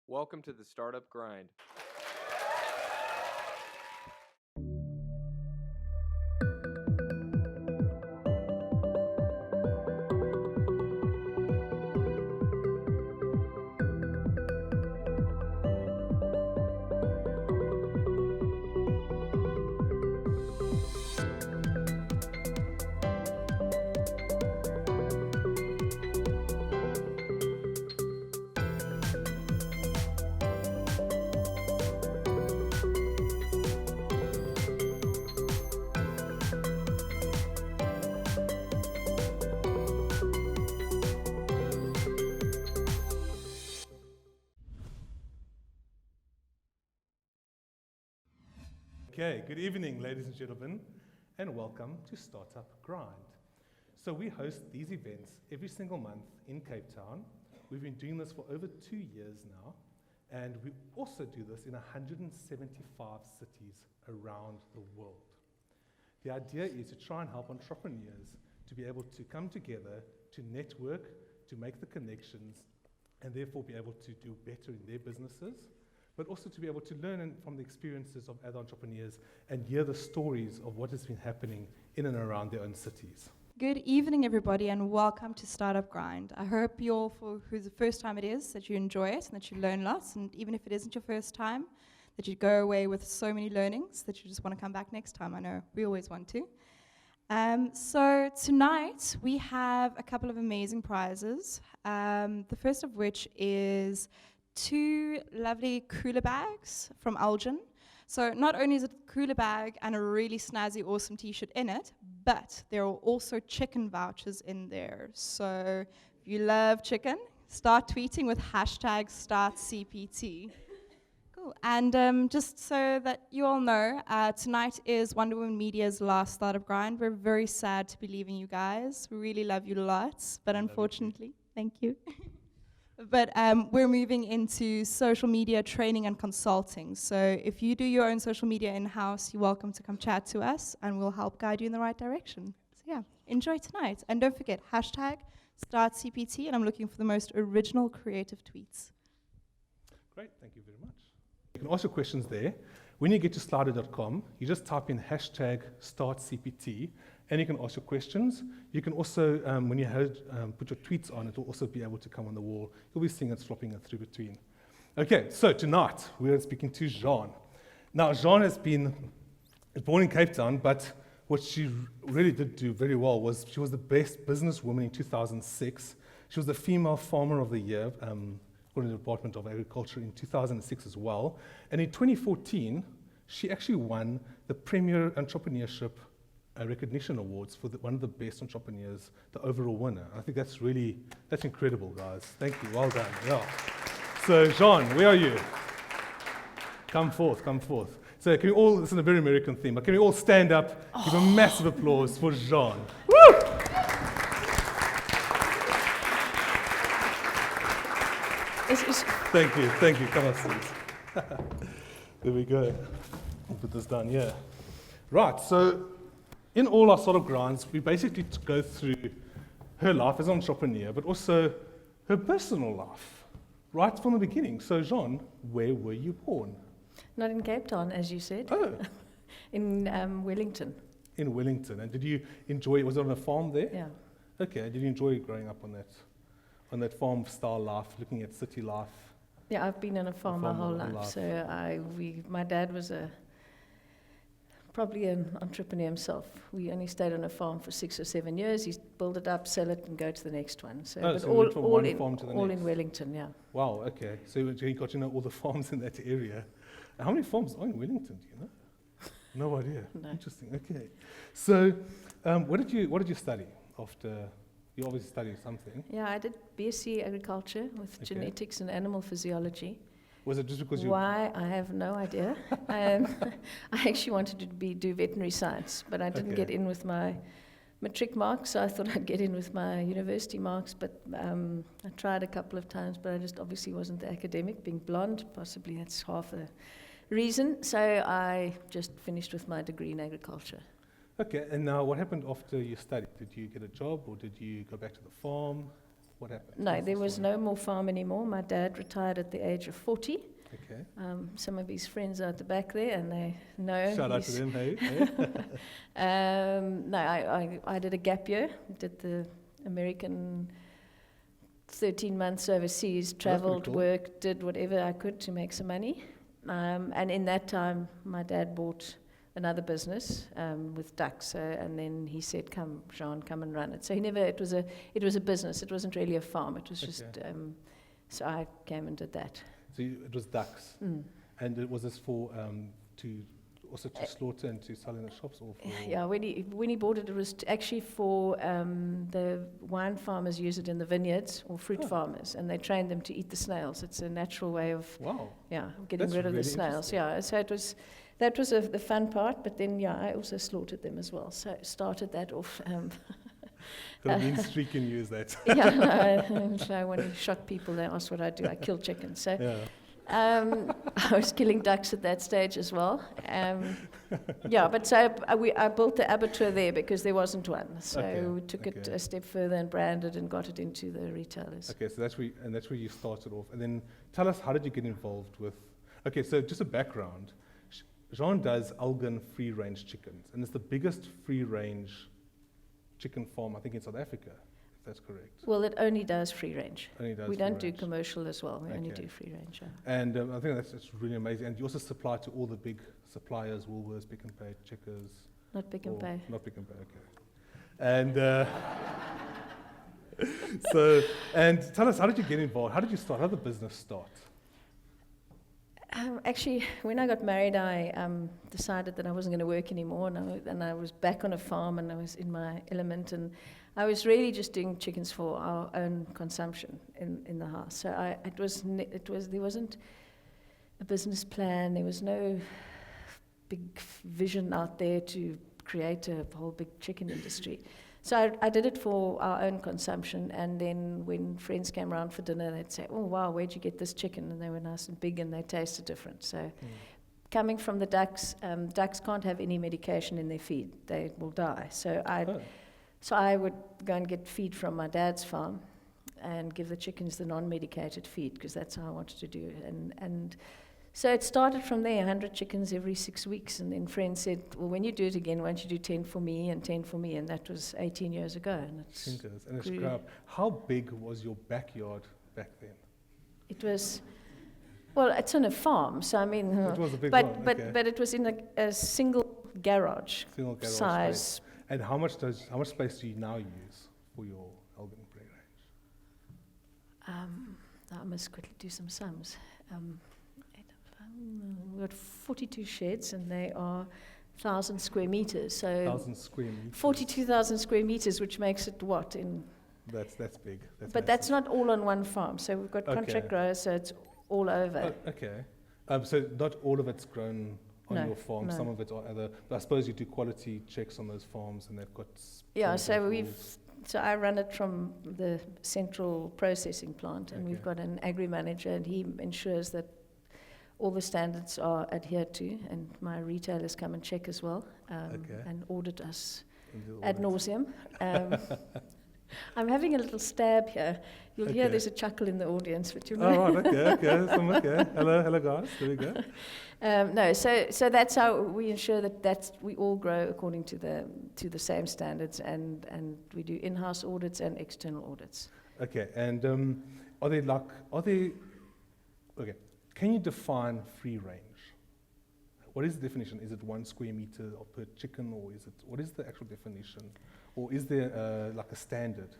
Welcome to the Startup Grind. Okay, good evening, ladies and gentlemen, and welcome to Startup Grind. So we host these events every single month in Cape Town. We've been doing this for over 2 years now, and we also do this in 175 cities around the world. The idea is to try and help entrepreneurs to be able to come together, to network, to make the connections, and therefore be able to do better in their businesses, but also to be able to learn from the experiences of other entrepreneurs and hear the stories of what has been happening in and around their own cities. Good evening, everybody, and welcome to Startup Grind. I hope you all, for who's the first time it is, that you enjoy it and that you learn lots, and even if it isn't your first time, that you go away with so many learnings that you just want to come back next time. I know we always want to. So tonight we have a couple of amazing prizes. The first of which is 2 lovely cooler bags from Elgin. So not only is it a cooler bag and a really snazzy, awesome t-shirt in it, but there are also chicken vouchers in there. So if you love chicken, start tweeting with hashtag #StartCPT. Cool. And just so that you all know, tonight is Wonder Woman Media's last Startup Grind. We're very sad to be leaving you guys. We really love you lots, but unfortunately, thank you. But we're moving into social media training and consulting. So if you do your own social media in-house, you're welcome to come chat to us, and we'll help guide you in the right direction. So yeah, enjoy tonight. And don't forget, hashtag #StartCPT, and I'm looking for the most original creative tweets. Great, thank you very much. You can ask your questions there. When you get to slido.com, you just type in hashtag #StartCPT, and you can ask your questions. You can also, when you put your tweets on, it will also be able to come on the wall. You'll be seeing it flopping it through between. Okay, so tonight we are speaking to Jeanne. Now, Jeanne is born in Cape Town, but what she really did do very well was she was the best businesswoman in 2006. She was the Female Farmer of the Year, according to the Department of Agriculture in 2006 as well. And in 2014, she actually won the Premier Entrepreneurship Recognition Awards for one of the best entrepreneurs, the overall winner. I think that's incredible, guys. Thank you, well done. Yeah. So, Jeanne, where are you? Come forth, come forth. So can we all, this is a very American theme, but can we all stand up, give a massive applause for Jeanne. Woo! Thank you, come on, please. There we go. We'll put this down here. Right, so in all our sort of grinds, we basically go through her life as an entrepreneur, but also her personal life, right from the beginning. So, Jeanne, where were you born? Not in Cape Town, as you said. Oh. In Wellington. In Wellington. And did you enjoy, was it on a farm there? Yeah. Okay, did you enjoy growing up on that farm-style life, looking at city life? Yeah, I've been on a farm my whole life. So my dad was probably an entrepreneur himself. We only stayed on a farm for 6 or 7 years. He'd build it up, sell it, and go to the next one. So, but but so went from one farm to the all next. In Wellington, yeah. Wow, okay. So you got to know all the farms in that area. How many farms are in Wellington, do you know? No idea. No. Interesting, okay. So what did you study after? You obviously studied something. Yeah, I did BSc Agriculture with genetics and animal physiology. Was it just because you... Why? I have no idea. I actually wanted to do veterinary science, but I didn't get in with my matric marks, so I thought I'd get in with my university marks, but I tried a couple of times, but I just obviously wasn't the academic. Being blonde, possibly that's half the reason, so I just finished with my degree in agriculture. Okay, and now what happened after you studied? Did you get a job, or did you go back to the farm? What happened? No, What's the there was story? no more farm anymore. My dad retired at the age of 40. Okay. Some of his friends are at the back there, and they know. Shout out to he's- them, hey? No, I did a gap year, did the American 13 months overseas, traveled, cool. worked, did whatever I could to make some money. And in that time, my dad bought another business with ducks. So, and then he said, "Come, Jeanne, come and run it." So it was a business. It wasn't really a farm. It was just. So I came and did that. So it was ducks. Mm. And was this for to slaughter and to sell in the shops, or for? Yeah, when he bought it, it was actually for the wine farmers use it in the vineyards, or fruit farmers, and they train them to eat the snails. It's a natural way of Wow. getting That's rid of the really snails. interesting. Yeah, so that was the fun part. But then I also slaughtered them as well. So I started that off. The mean streak in you is that. So when I shot people, they asked what I do. I kill chickens. So. Yeah. I was killing ducks at that stage as well. But so I built the abattoir there because there wasn't one. So we took it a step further and branded and got it into the retailers. Okay, so that's where you started off. And then tell us, how did you get involved with? Okay, so just a background. Jeanne does Elgin Free Range Chickens, and it's the biggest free range chicken farm, I think, in South Africa, if that's correct. Well, it only does free range. Only does We free don't do range. commercial as well. We only Okay. do free range. Yeah. And I think that's really amazing. And you also supply to all the big suppliers, WoolWorths, Pick n Pay, Checkers. Not Pick n or- Pay. Not Pick n Pay, okay. And and tell us, how did you get involved? How did you start? How did the business start? Actually, when I got married, I decided that I wasn't going to work anymore, and I was back on a farm, and I was in my element, and I was really just doing chickens for our own consumption in the house. So there wasn't a business plan. There was no big vision out there to create a whole big chicken industry. So I did it for our own consumption, and then when friends came around for dinner, they'd say, "Oh wow, where'd you get this chicken?" And they were nice and big, and they tasted different. So coming from the ducks, ducks can't have any medication in their feed; they will die. So I would go and get feed from my dad's farm, and give the chickens the non-medicated feed, because that's how I wanted to do it. And so it started from there, 100 chickens every 6 weeks, and then friends said, "Well, when you do it again, why don't you do 10 for me and 10 for me?" And that was 18 years ago. And And it's grew. grew up. How big was your backyard back then? it was, well, it's on a farm, so I mean, It was a big but one, but okay. but it was in a single garage Single garage size. space. And how much space do you now use for your Elgin Free Range? I must quickly do some sums. We've got 42 sheds, and they are 1,000 square meters. So 1,000 square meters. 42,000 square meters, which makes it what in? That's big. But that's not all on one farm. So we've got contract Okay. growers, so it's all over. Oh, okay. So not all of it's grown on No, your farm. no. Some of it are other. But I suppose you do quality checks on those farms, and they've got. Yeah, terms so and we've. rules. So I run it from the central processing plant, and we've Okay. got an agri manager, and he ensures that all the standards are adhered to, and my retailers come and check as well, Okay. and audit us And do all ad that. nauseum. I'm having a little stab here. You'll hear Okay. there's a chuckle in the audience, but you'll Oh, right, okay. Hello, guys. There we go. No, so that's how we ensure that we all grow according to the same standards, and we do in-house audits and external audits. Okay, and okay, can you define free range? What is the definition? Is it 1 square meter per chicken, or what is the actual definition? Or is there like a standard?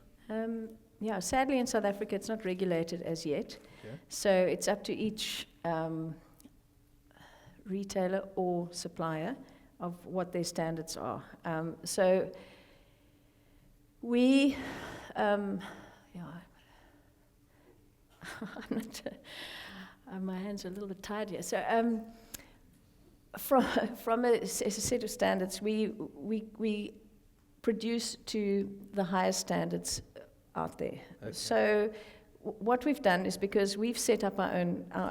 Yeah, sadly in South Africa it's not regulated as yet, Okay. so it's up to each retailer or supplier of what their standards are. So we, I'm not, my hands are a little bit tired here. So from a set of standards, we produce to the highest standards out there. Okay. So what we've done is, because we've set up our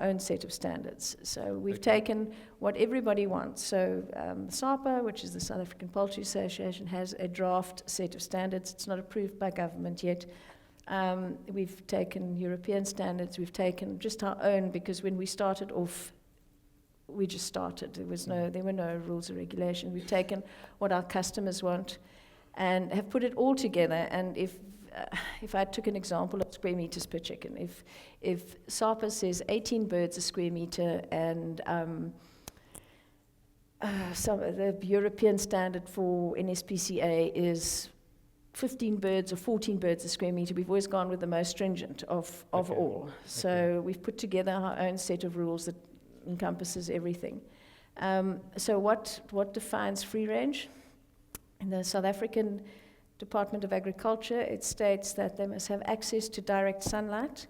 own set of standards. So we've Okay. taken what everybody wants. So SAPA, which is the South African Poultry Association, has a draft set of standards. It's not approved by government yet. We've taken European standards, we've taken just our own, because when we started off, we just started. There were no rules or regulations. We've taken what our customers want and have put it all together. And if I took an example of square meters per chicken, if SAPA says 18 birds a square meter, and the European standard for NSPCA is 15 birds or 14 birds a square meter, we've always gone with the most stringent of all. So we've put together our own set of rules that encompasses everything. So what defines free range? In the South African Department of Agriculture, it states that they must have access to direct sunlight,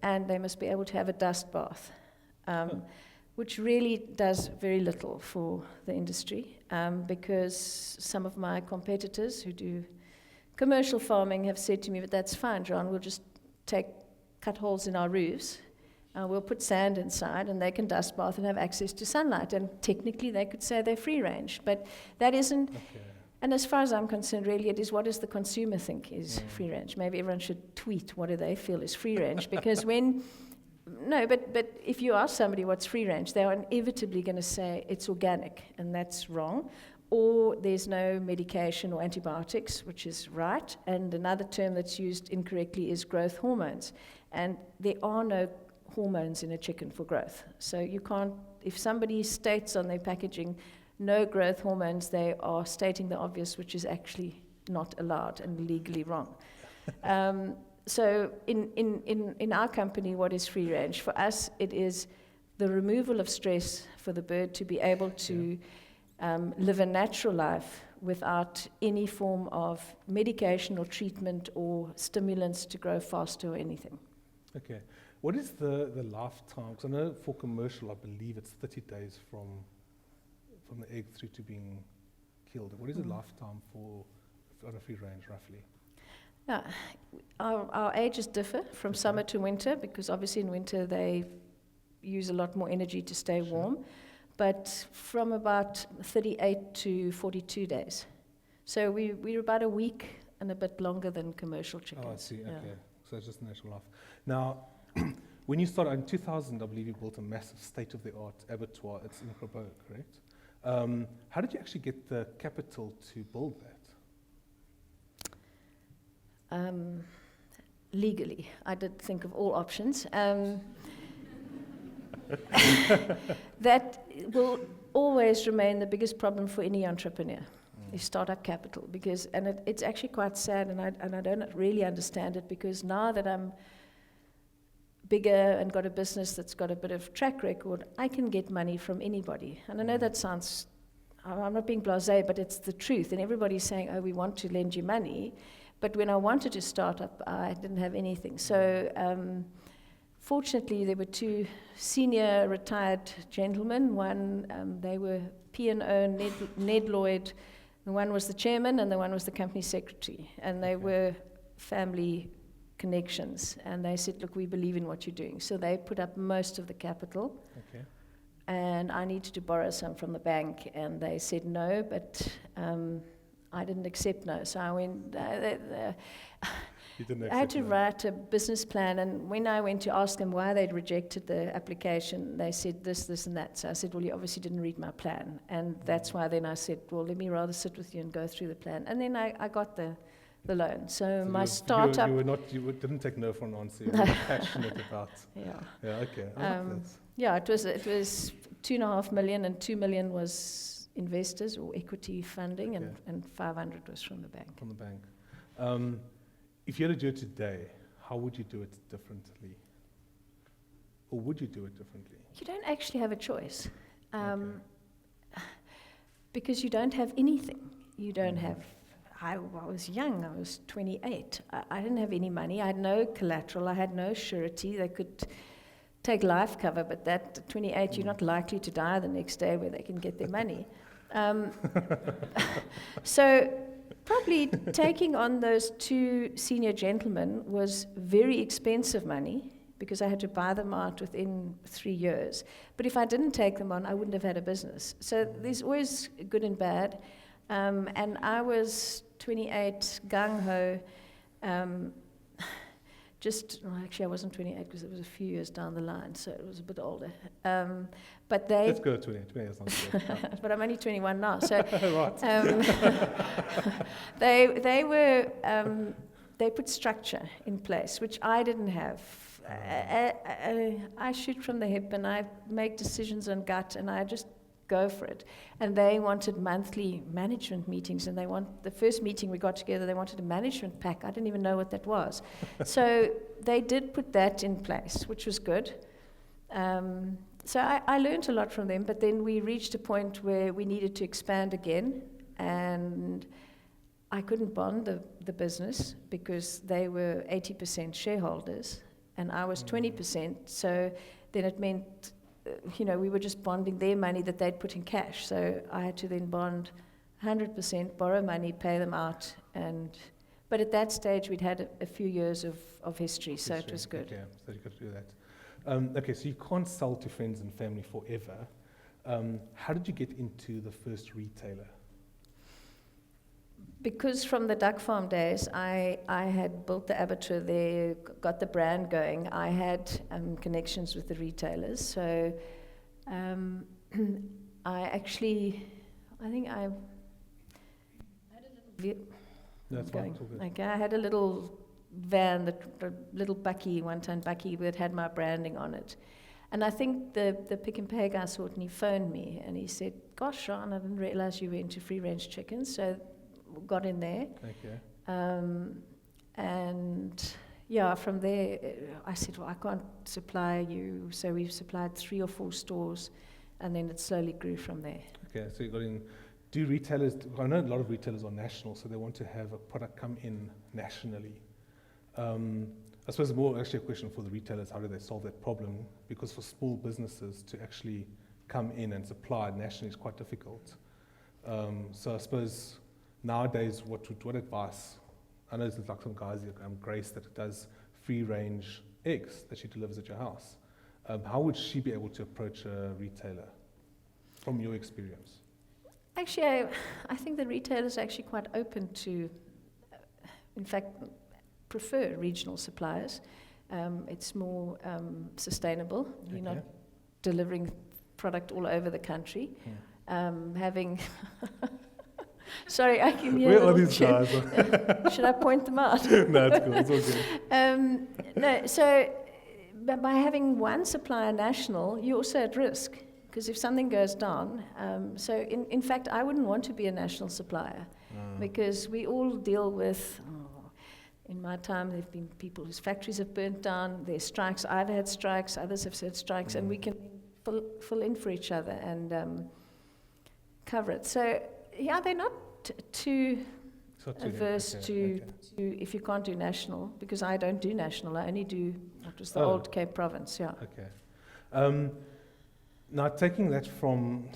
and they must be able to have a dust bath, which really does very little for the industry, because some of my competitors who do commercial farming have said to me, but that's fine, John, we'll just cut holes in our roofs, we'll put sand inside, and they can dust bath and have access to sunlight. And technically, they could say they're free range, but that isn't. Okay. And as far as I'm concerned, really, it is what does the consumer think is free range. Maybe everyone should tweet what do they feel is free range, because but if you ask somebody what's free range, they are inevitably going to say it's organic, and that's wrong. Or there's no medication or antibiotics, which is right. And another term that's used incorrectly is growth hormones. And there are no hormones in a chicken for growth. So you can't, if somebody states on their packaging no growth hormones, they are stating the obvious, which is actually not allowed and legally wrong. So in our company, what is free range? For us, it is the removal of stress for the bird to be able to live a natural life without any form of medication or treatment or stimulants to grow faster or anything. Okay. What is the lifetime? Because I know for commercial, I believe it's 30 days from the egg through to being killed. What is the lifetime on a free range, roughly? Yeah, our ages differ from summer to winter, because obviously in winter they use a lot more energy to stay warm. But from about 38 to 42 days. So we're about a week and a bit longer than commercial chickens. Oh, I see. Okay. So it's just natural life. Now, when you started in 2000, I believe you built a massive state-of-the-art abattoir. It's in Grabo, correct? How did you actually get the capital to build that? Legally. I did think of all options. That will always remain the biggest problem for any entrepreneur, is startup capital. Because, and it's actually quite sad, and I don't really understand it, because now that I'm bigger and got a business that's got a bit of track record, I can get money from anybody. And I know that sounds, I'm not being blasé, but it's the truth. And everybody's saying, oh, we want to lend you money. But when I wanted to start up, I didn't have anything. So fortunately, there were two senior retired gentlemen. One, they were P&O, Ned Lloyd. The one was the chairman, and the one was the company secretary. And they were family connections. And they said, look, we believe in what you're doing. So they put up most of the capital. Okay. And I needed to borrow some from the bank. And they said no, but I didn't accept no. So I went... I had to write a business plan, and when I went to ask them why they'd rejected the application, they said this, this, and that. So I said, well, you obviously didn't read my plan. And that's why then I said, well, let me rather sit with you and go through the plan. And then I got the loan. So my startup... You didn't take no for an answer. You were passionate about... Yeah, okay. Yeah, it was 2.5 million, and 2 million was investors or equity funding, and 500 was from the bank. From the bank. If you had to do it today, how would you do it differently? Or would you do it differently? You don't actually have a choice. Because you don't have anything. You don't have... I was young. I was 28. I didn't have any money. I had no collateral. I had no surety. They could take life cover, but at 28, you're not likely to die the next day where they can get their money. So... probably taking on those two senior gentlemen was very expensive money, because I had to buy them out within 3 years. But if I didn't take them on, I wouldn't have had a business. So there's always good and bad. And I was 28, gung-ho. Actually, I wasn't 28 because it was a few years down the line, so it was a bit older. But they. Let's go 20. 20 is not good. But I'm only 21 now, so Right. they were. They put structure in place, which I didn't have. I shoot from the hip, and I make decisions on gut, and I just go for it. And they wanted monthly management meetings, and the first meeting we got together, they wanted a management pack. I didn't even know what that was. So they did put that in place, which was good. So I learned a lot from them, but then we reached a point where we needed to expand again, and I couldn't bond the business because they were 80% shareholders, and I was 20%, so then it meant we were just bonding their money that they'd put in cash. So I had to then bond 100%, borrow money, pay them out. But at that stage, we'd had a few years of history, so it was good. Okay, so you could do that. Okay, so you can't sell to friends and family forever. How did you get into the first retailer? Because from the duck farm days, I had built the abattoir there, got the brand going. I had connections with the retailers. So I think I had a little... That's fine, it's all good. Okay, I had a little van, the little bakkie, one-ton bakkie that had my branding on it. And I think the Pick and Pay guy saw it and he phoned me and he said, "Gosh, Jeanne, I didn't realize you were into free range chickens." So got in there. Okay. And yeah, from there, I said, well, I can't supply you. So we've supplied 3 or 4 stores, and then it slowly grew from there. Okay, so you got in. Do retailers, I know a lot of retailers are national, so they want to have a product come in nationally. I suppose more actually a question for the retailers, how do they solve that problem? Because for small businesses to actually come in and supply nationally is quite difficult. So I suppose nowadays, what advice? I know there's like some guys, Grace, that does free range eggs that she delivers at your house. How would she be able to approach a retailer from your experience? Actually, I think the retailers are actually quite open to, in fact, prefer regional suppliers. It's more sustainable. You're not delivering product all over the country. Having... Sorry, I can hear. Where are these guys? Should I point them out? No, it's cool. It's all good. No, so by having one supplier national, you're also at risk because if something goes down, so in fact, I wouldn't want to be a national supplier because we all deal with. In my time, there have been people whose factories have burnt down. There's strikes. I've had strikes. Others have had strikes, and we can fill in for each other and cover it. So. Yeah, they're not too averse to if you can't do national, because I don't do national. I only do what was the old Cape Province, yeah. Okay. Now, taking that from,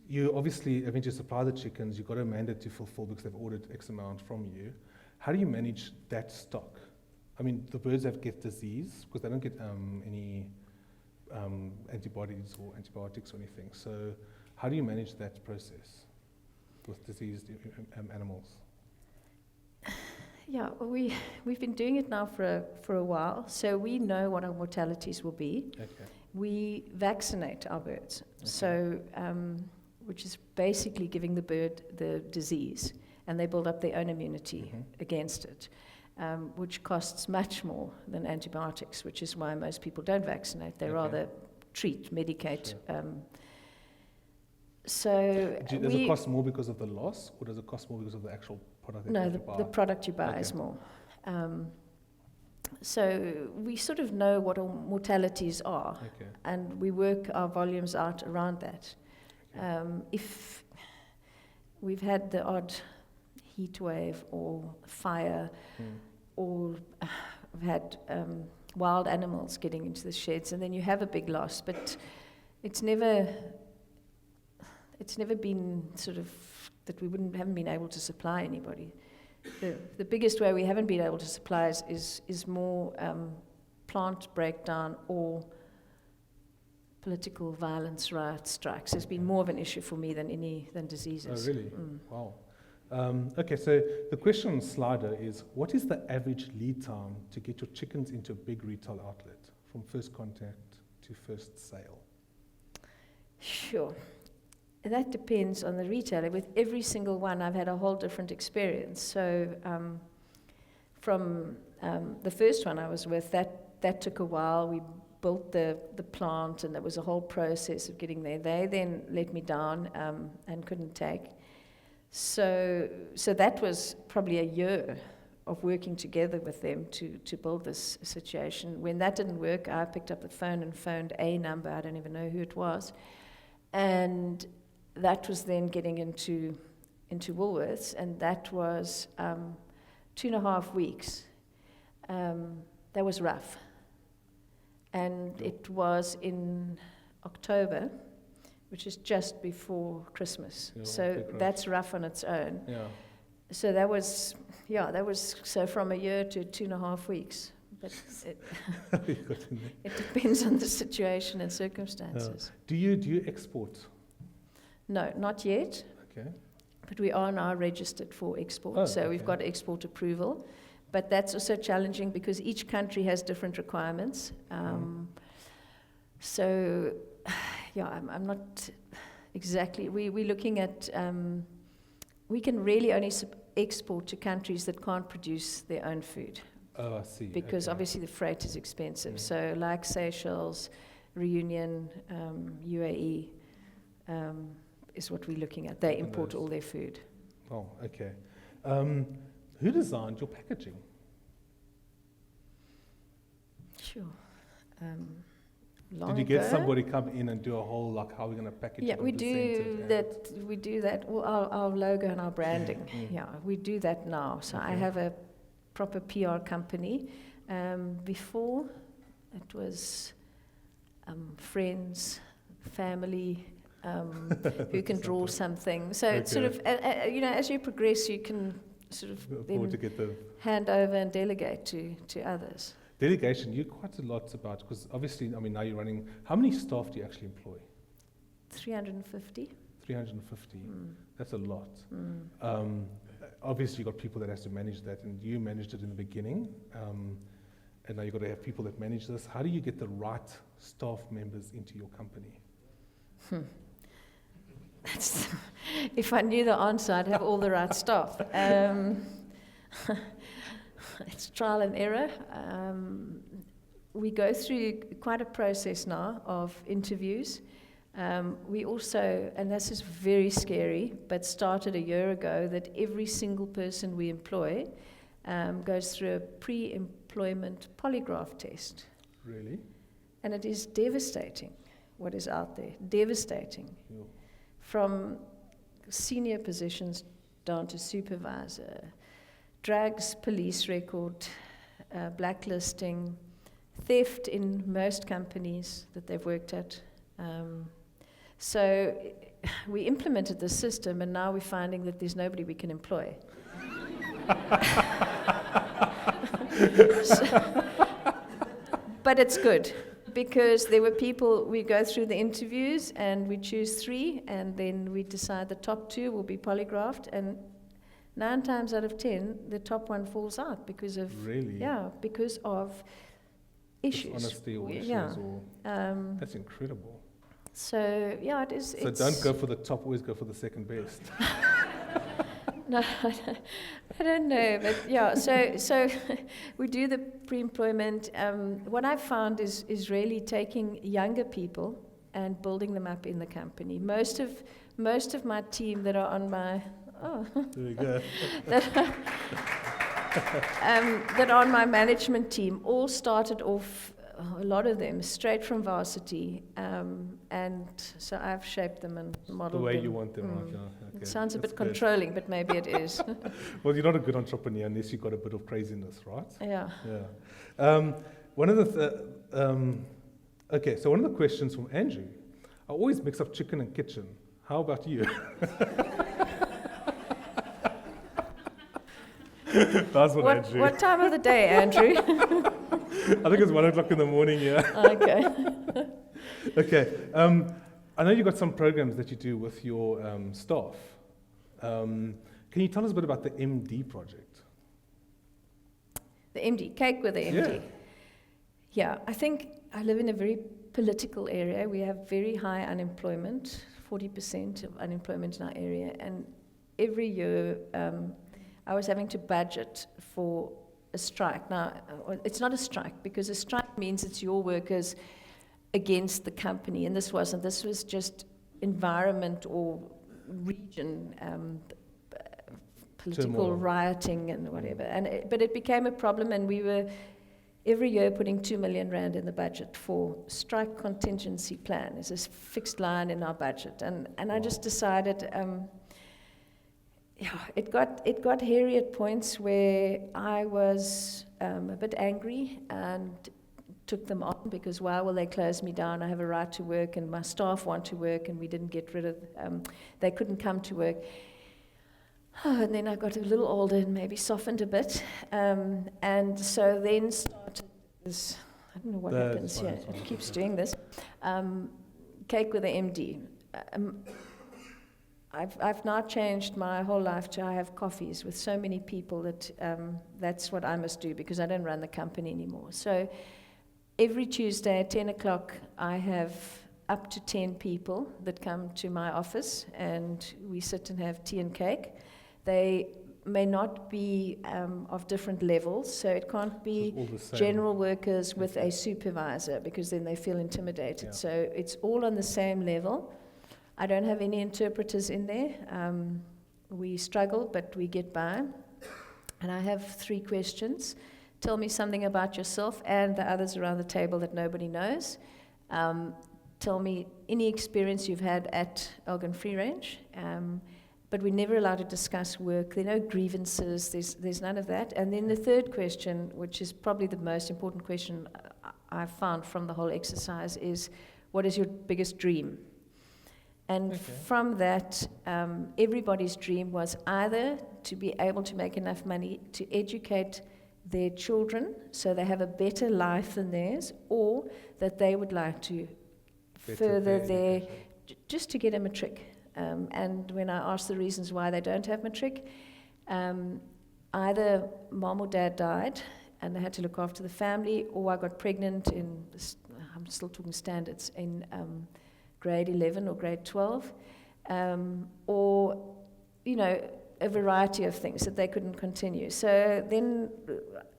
you obviously, I mean, to supply the chickens, you've got a mandate to fulfill because they've ordered X amount from you. How do you manage that stock? I mean, the birds get disease because they don't get any antibodies or antibiotics or anything. So how do you manage that process with diseased animals? Yeah, we've been doing it now for a while, so we know what our mortalities will be. Okay. We vaccinate our birds, so which is basically giving the bird the disease, and they build up their own immunity against it, which costs much more than antibiotics, which is why most people don't vaccinate. They rather treat, medicate. Sure. Does it cost more because of the loss, or does it cost more because of the actual product that you buy? The product you buy is more. So we sort of know what our mortalities are, and we work our volumes out around that. If we've had the odd heat wave or fire, or we've had wild animals getting into the sheds, and then you have a big loss, but it's never been sort of that we haven't been able to supply anybody. The biggest way we haven't been able to supply is more plant breakdown or political violence, riot strikes. Has been more of an issue for me than diseases. Oh, really? Wow. Okay, so the question on Slido is, what is the average lead time to get your chickens into a big retail outlet, from first contact to first sale? Sure. That depends on the retailer. With every single one, I've had a whole different experience. So from the first one I was with, that took a while. We built the plant, and there was a whole process of getting there. They then let me down and couldn't take. So that was probably a year of working together with them to build this situation. When that didn't work, I picked up the phone and phoned a number. I don't even know who it was. And that was then getting into WoolWorths, and that was 2.5 weeks. That was rough. And it was in October, which is just before Christmas. Yeah, so that's rough on its own. Yeah. So that was so from a year to 2.5 weeks. But it depends on the situation and circumstances. Do you export? No, not yet. Okay. But we are now registered for export, Oh, so okay. we've got export approval. But that's also challenging because each country has different requirements. So, yeah, I'm not exactly. We're looking at. We can really only export to countries that can't produce their own food. Oh, I see. Because okay. obviously the freight is expensive. Yeah. So, like Seychelles, Reunion, UAE. Is what we're looking at. They import all their food. Oh, okay. Who designed your packaging? Sure. Did you get somebody come in and do a whole, like, how are we going to package it? Yeah, we do that. We do that. Well, our logo and our branding. Yeah, we do that now. So I have a proper PR company. Before, it was friends, family. Who can draw something. So it's sort of, as you progress, you can sort of then hand over and delegate to others. Delegation, you quite a lot about, because obviously, I mean, now you're running, how many staff do you actually employ? 350. 350, that's a lot. Obviously, you've got people that has to manage that, and you managed it in the beginning, and now you've got to have people that manage this. How do you get the right staff members into your company? If I knew the answer, I'd have all the right staff. It's trial and error. We go through quite a process now of interviews. We also, and this is very scary, but started a year ago, that every single person we employ goes through a pre-employment polygraph test. Really? And it is devastating what is out there. Devastating. Yeah. From senior positions down to supervisor, drugs, police record, blacklisting, theft in most companies that they've worked at. So we implemented the system, and now we're finding that there's nobody we can employ. But it's good. Because there were people, we go through the interviews and we choose 3, and then we decide the top 2 will be polygraphed, and 9 times out of 10, the top 1 falls out because of because of issues. Dishonesty or issues, or that's incredible. So yeah, it is. So don't go for the top; always go for the second best. No, I don't know, but yeah. So we do the pre-employment. What I've found is really taking younger people and building them up in the company. Most of my team that are on my there you go. that are on my management team all started off. A lot of them straight from varsity, and so I've shaped them and modeled them. The way you want them, right? Yeah, okay. It sounds a That's bit controlling, but maybe it is. Well, you're not a good entrepreneur unless you've got a bit of craziness, right? Yeah. Yeah. One of the so one of the questions from Andrew, I always mix up chicken and kitchen. How about you? That's what Andrew. What time of the day, Andrew? I think it's 1 o'clock in the morning, yeah. Okay. Okay. I know you've got some programs that you do with your staff. Can Can you tell us a bit about the MD project? The MD, cake with the MD. Yeah, I think I live in a very political area. We have very high unemployment, 40% of unemployment in our area. And every year, I was having to budget for a strike. Now, it's not a strike, because a strike means it's your workers against the company. And this wasn't. This was just environment or region, political Turmoil. rioting and whatever. But it became a problem, and we were every year putting 2 million rand in the budget for strike contingency plan. It's this fixed line in our budget. And I just decided, it got hairy at points where I was a bit angry and took them on, because why will they close me down? I have a right to work, and my staff want to work, and we didn't get rid of, they couldn't come to work. And then I got a little older and maybe softened a bit. And so then started this, I don't know what happens here, it keeps doing this, cake with the MD. I've now changed my whole life to I have coffees with so many people that that's what I must do, because I don't run the company anymore. So every Tuesday at 10 o'clock, I have up to 10 people that come to my office, and we sit and have tea and cake. They may not be of different levels, so it can't be general workers with a supervisor, because then they feel intimidated. Yeah. So it's all on the same level. I don't have any interpreters in there. We struggle, but we get by. And I have 3 questions. Tell me something about yourself and the others around the table that nobody knows. Tell me any experience you've had at Elgin Free Range. But we're never allowed to discuss work. There are no grievances. There's none of that. And then the 3rd question, which is probably the most important question I've found from the whole exercise, is what is your biggest dream? And from that, everybody's dream was either to be able to make enough money to educate their children so they have a better life than theirs, or that they would like to further their, just to get a matric. And when I asked the reasons why they don't have matric, either mom or dad died and they had to look after the family, or I got pregnant in, I'm still talking standards, in grade 11 or grade 12, or, a variety of things that they couldn't continue. So then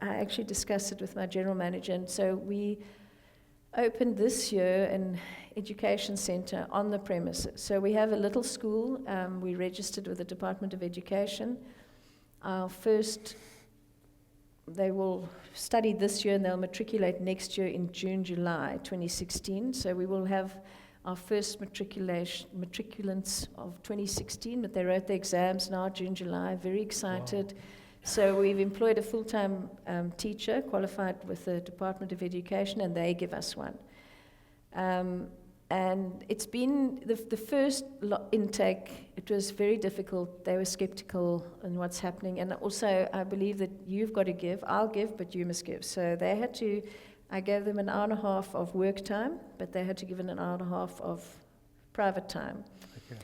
I actually discussed it with my general manager, and so we opened this year an education centre on the premises. So we have a little school. We registered with the Department of Education. Our first, they will study this year and they'll matriculate next year in June, July 2016. So we will have our first matriculants of 2016, but they wrote the exams now, June, July, very excited. Wow. So we've employed a full-time teacher qualified with the Department of Education, and they give us one. And it's been the first intake, it was very difficult. They were skeptical on what's happening. And also, I believe that you've got to give, I'll give, but you must give. So they had to, I gave them an hour and a half of work time, but they had to give an hour and a half of private time. Okay.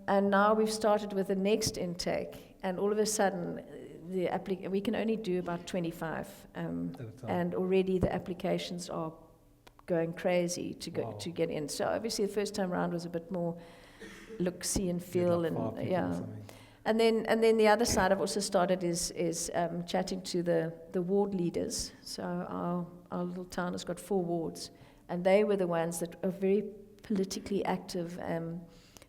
And now we've started with the next intake, and all of a sudden, we can only do about 25, and already the applications are going crazy to get in. So obviously the first time round was a bit more look, see, and feel, and And then the other side I've also started is chatting to the ward leaders. So our little town has got 4 wards, and they were the ones that are very politically active.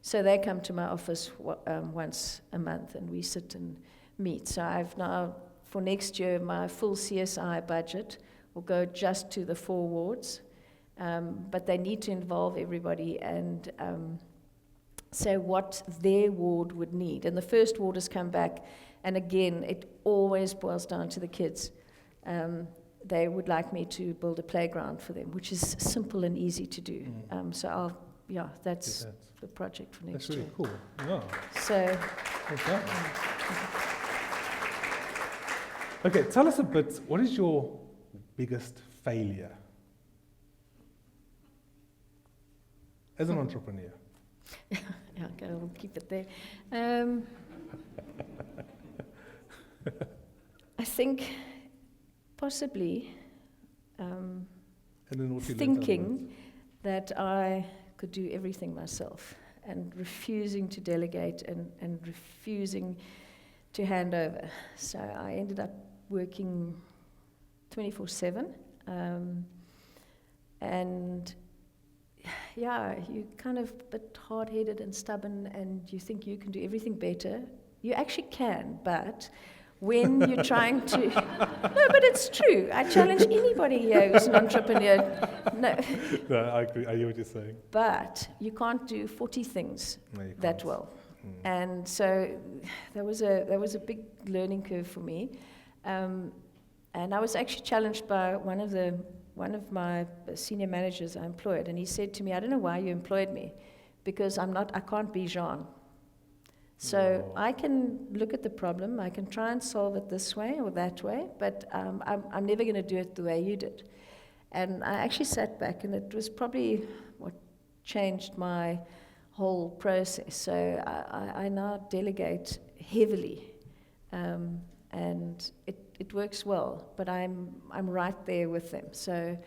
So they come to my office once a month, and we sit and meet. So I've now, for next year, my full CSI budget will go just to the 4 wards, but they need to involve everybody and say what their ward would need. And the first ward has come back, and again, it always boils down to the kids. They would like me to build a playground for them, which is simple and easy to do. So that's the project for next year. That's really cool. Yeah. So. Okay, tell us a bit, what is your biggest failure as an entrepreneur? Yeah, okay, we'll keep it there. I think possibly And then what you learned out of thinking that I could do everything myself and refusing to delegate and refusing to hand over. So I ended up working 24/7. And yeah, you kind of a bit hard-headed and stubborn, and you think you can do everything better. You actually can, but when you're trying to... No, but it's true. I challenge anybody here who's an entrepreneur. No. No, I agree. I hear what you're saying. But you can't do 40 things No, you that can't. well. And so there was a big learning curve for me. And I was actually challenged by one of my senior managers I employed, and he said to me, I don't know why you employed me, because I can't be Jeanne. So Wow. I can look at the problem, I can try and solve it this way or that way, but I'm never going to do it the way you did. And I actually sat back, and it was probably what changed my whole process. So I now delegate heavily, and it works well, but I'm right there with them. So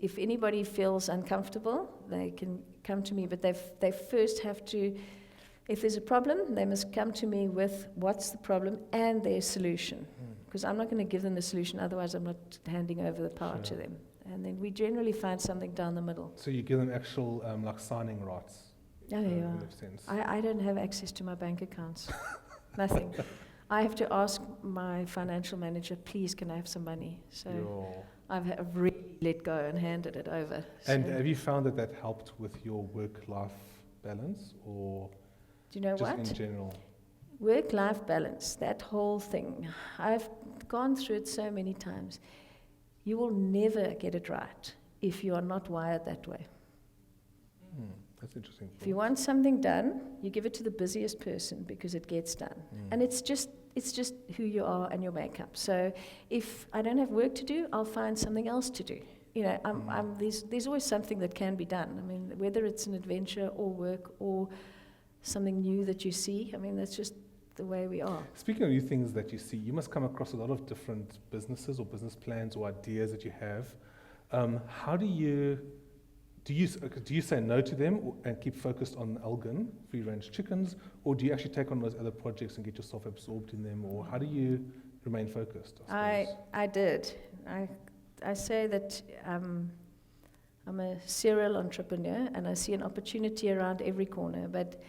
if anybody feels uncomfortable, they can come to me, but they first have to, if there's a problem, they must come to me with what's the problem and their solution. Because I'm not going to give them the solution, otherwise I'm not handing over the power to them. And then we generally find something down the middle. So you give them actual like signing rights. Oh, in yeah. that sense. I don't have access to my bank accounts. Nothing. I have to ask my financial manager, please, can I have some money? So Yo. I've really let go and handed it over. And So have you found that helped with your work-life balance, or do you know just what? in general? Work-life balance, that whole thing. I've gone through it so many times. You will never get it right if you are not wired that way. That's interesting. If you want something done, you give it to the busiest person because it gets done. And it's just who you are and your makeup. So if I don't have work to do, I'll find something else to do. You know, there's always something that can be done. I mean, whether it's an adventure or work or something new that you see, I mean, that's just the way we are. Speaking of new things that you see, you must come across a lot of different businesses or business plans or ideas that you have. How do you say no to them and keep focused on Elgin Free Range Chickens, or do you actually take on those other projects and get yourself absorbed in them, or how do you remain focused? I did. I say that I'm a serial entrepreneur, and I see an opportunity around every corner, but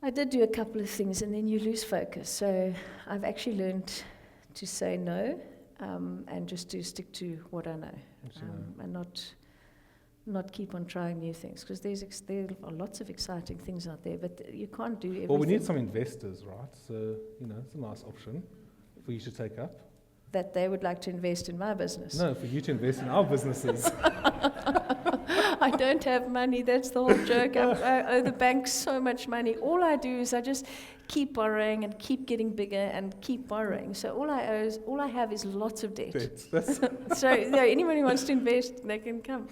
I did do a couple of things, and then you lose focus. So I've actually learned to say no, and just to stick to what I know, and not keep on trying new things, because there are lots of exciting things out there, but you can't do everything. Well, we need some investors, right? So, it's a nice option for you to take up. That they would like to invest in my business. No, for you to invest in our businesses. I don't have money, that's the whole joke. I owe the bank so much money. All I do is I just keep borrowing and keep getting bigger and keep borrowing. So all I have is lots of debt. So anyone who wants to invest, they can come.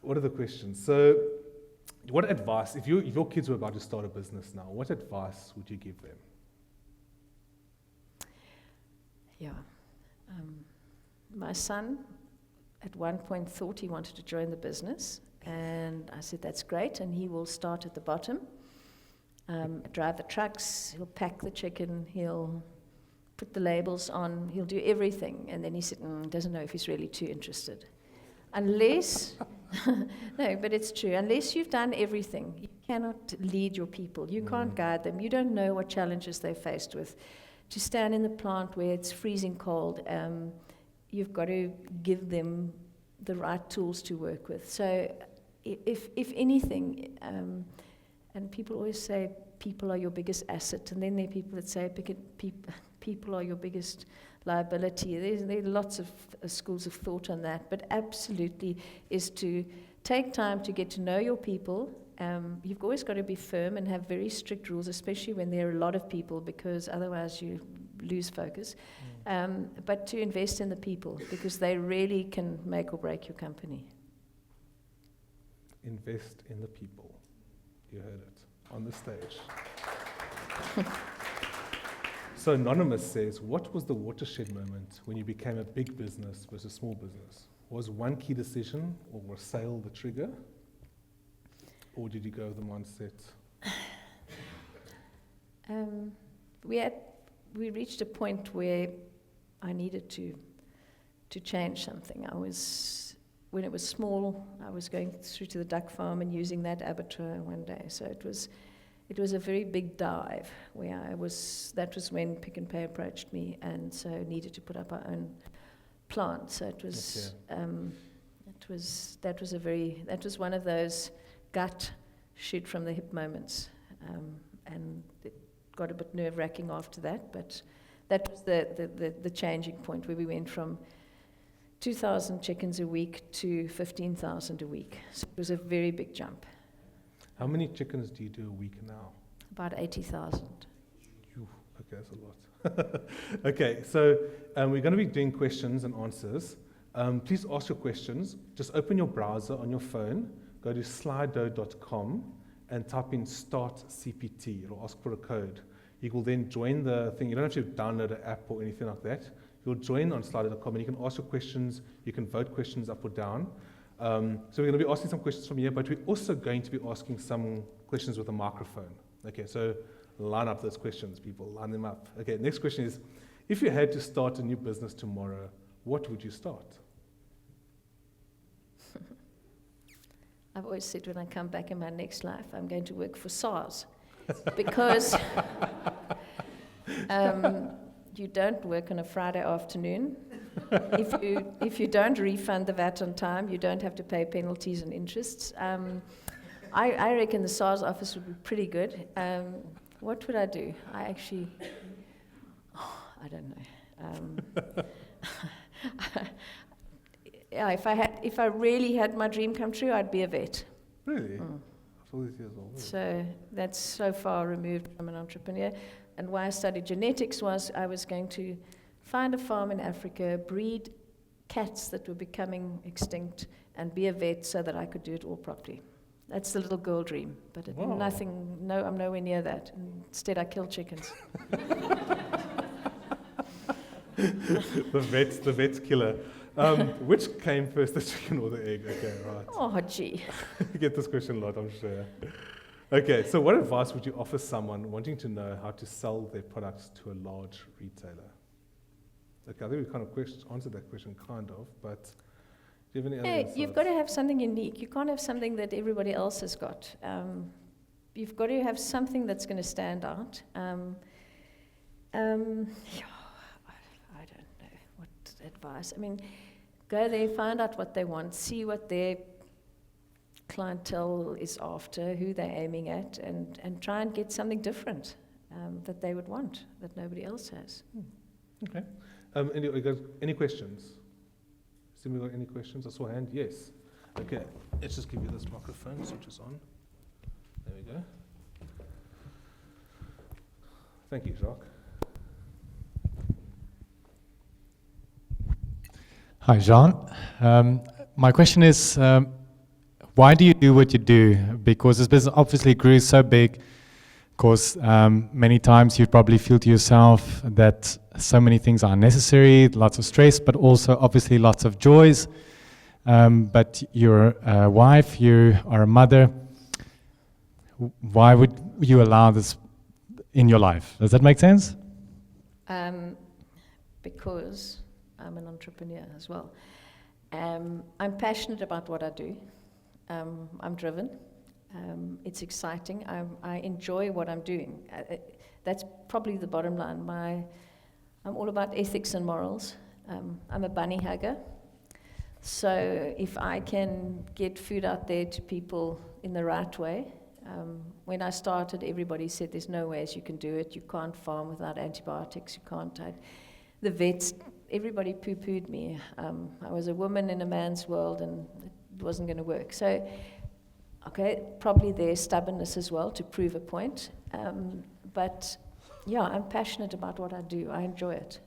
What are the questions? So, what advice, if your kids were about to start a business now, what advice would you give them? Yeah. My son at one point thought he wanted to join the business, and I said, that's great, and he will start at the bottom, drive the trucks, he'll pack the chicken, he'll put the labels on, he'll do everything. And then he said, doesn't know if he's really too interested. Unless, no, but it's true, unless you've done everything, you cannot lead your people, you can't guide them, you don't know what challenges they're faced with. To stand in the plant where it's freezing cold, you've got to give them the right tools to work with. So if anything, and people always say people are your biggest asset, and then there are people that say people are your biggest liability. There are lots of schools of thought on that, but absolutely is to take time to get to know your people. You've always got to be firm and have very strict rules, especially when there are a lot of people, because otherwise you lose focus. But to invest in the people, because they really can make or break your company. invest in the people. You heard it on the stage. So Anonymous says, what was the watershed moment when you became a big business versus small business? Was one key decision or was sale the trigger? Or did you go with the mindset? We reached a point where I needed to change something. When it was small, I was going through to the duck farm and using that abattoir one day. So it was a very big dive where that was when Pick n Pay approached me, and so needed to put up our own plant. So it was, that was one of those gut shoot from the hip moments. And it got a bit nerve-wracking after that, but that was the changing point where we went from 2,000 chickens a week to 15,000 a week. So it was a very big jump. How many chickens do you do a week now? About 80,000. Okay, that's a lot. Okay, so we're going to be doing questions and answers. Please ask your questions. Just open your browser on your phone, go to slido.com and type in Start CPT. It'll ask for a code. You will then join the thing. You don't have to download an app or anything like that. You'll join on slido.com and you can ask your questions. You can vote questions up or down. So we're going to be asking some questions from here, but we're also going to be asking some questions with a microphone. Okay, so line up those questions, people. Line them up. Okay, next question is, if you had to start a new business tomorrow, what would you start? I've always said when I come back in my next life, I'm going to work for SARS. Because you don't work on a Friday afternoon. If you don't refund the VAT on time, you don't have to pay penalties and interests. I reckon the SARS office would be pretty good. What would I do? I don't know. Yeah, if I really had my dream come true, I'd be a vet. Really? All these years old. So that's so far removed from an entrepreneur. And why I studied genetics was I was going to find a farm in Africa, breed cats that were becoming extinct, and be a vet so that I could do it all properly. That's the little girl dream, but Wow. I'm nowhere near that. Instead, I kill chickens. The vet's killer. Which came first, the chicken or the egg? Okay, right. Oh, gee. You get this question a lot, I'm sure. Okay, so what advice would you offer someone wanting to know how to sell their products to a large retailer? Okay, I think we kind of answered that question, kind of, but do you have any other insights? You've got to have something unique. You can't have something that everybody else has got. You've got to have something that's going to stand out. I don't know what advice. I mean, go there, find out what they want, see what their clientele is after, who they're aiming at, and try and get something different that they would want, that nobody else has. Okay. Any questions? Has anybody got any questions? I saw a hand. Yes. Okay. Let's just give you this microphone. Switch is on. There we go. Thank you, Jacques. Hi, Jeanne. My question is, why do you do what you do? Because this business obviously grew so big. Of course, many times you probably feel to yourself that so many things are unnecessary, lots of stress, but also obviously lots of joys. But you're a wife, you are a mother. Why would you allow this in your life? Does that make sense? Because I'm an entrepreneur as well. I'm passionate about what I do. I'm driven. It's exciting. I enjoy what I'm doing. That's probably the bottom line. I'm all about ethics and morals. I'm a bunny hugger. So if I can get food out there to people in the right way, when I started, everybody said there's no ways you can do it. You can't farm without antibiotics. You can't. The vets, everybody poo-pooed me. I was a woman in a man's world, and it wasn't going to work. So, okay, probably there's stubbornness as well to prove a point. But yeah, I'm passionate about what I do. I enjoy it.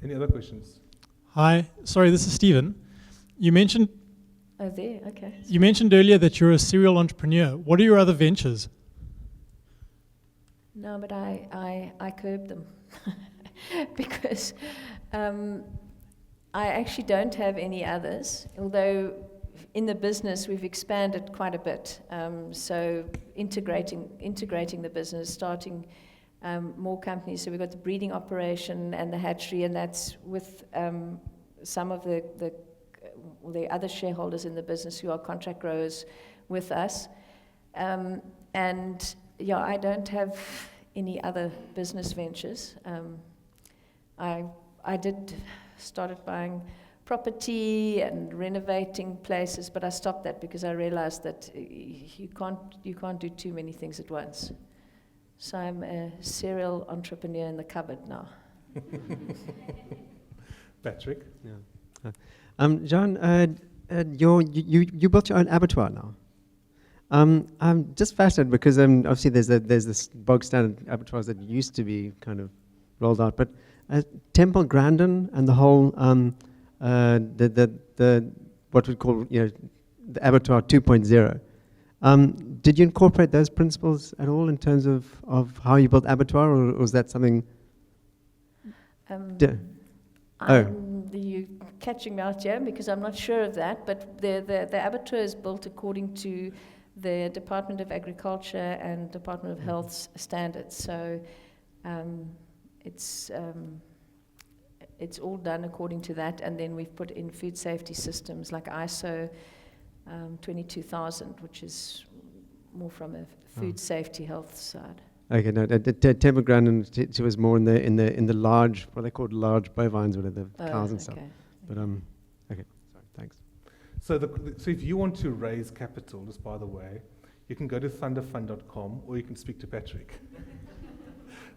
Any other questions? Hi, sorry, this is Stephen. You mentioned Oh, there, okay. You mentioned earlier that you're a serial entrepreneur. What are your other ventures? No, but I curb them because I actually don't have any others, although in the business we've expanded quite a bit. So integrating the business, starting more companies. So we've got the breeding operation and the hatchery, and that's with some of the other shareholders in the business who are contract growers with us. And yeah, I don't have any other business ventures. I started buying property and renovating places, but I stopped that because I realized that you can't do too many things at once. So I'm a serial entrepreneur in the cupboard now. Patrick? Yeah. Jeanne, you built your own abattoir now. I'm just fascinated because obviously there's this bog standard abattoirs that used to be kind of rolled out, but Temple Grandin and the whole the what we call the abattoir 2.0. Did you incorporate those principles at all in terms of how you built abattoir, or was that something? You catching me out here because I'm not sure of that, but the abattoir is built according to the Department of Agriculture and Department of Health's standards. So it's all done according to that, and then we've put in food safety systems like ISO 22000, which is more from a food safety health side. Okay, no, Temple Grandin, it was more in the large, what they called large bovines, or the cows and stuff. But okay, sorry, thanks. So if you want to raise capital, just by the way, you can go to thunderfund.com or you can speak to Patrick.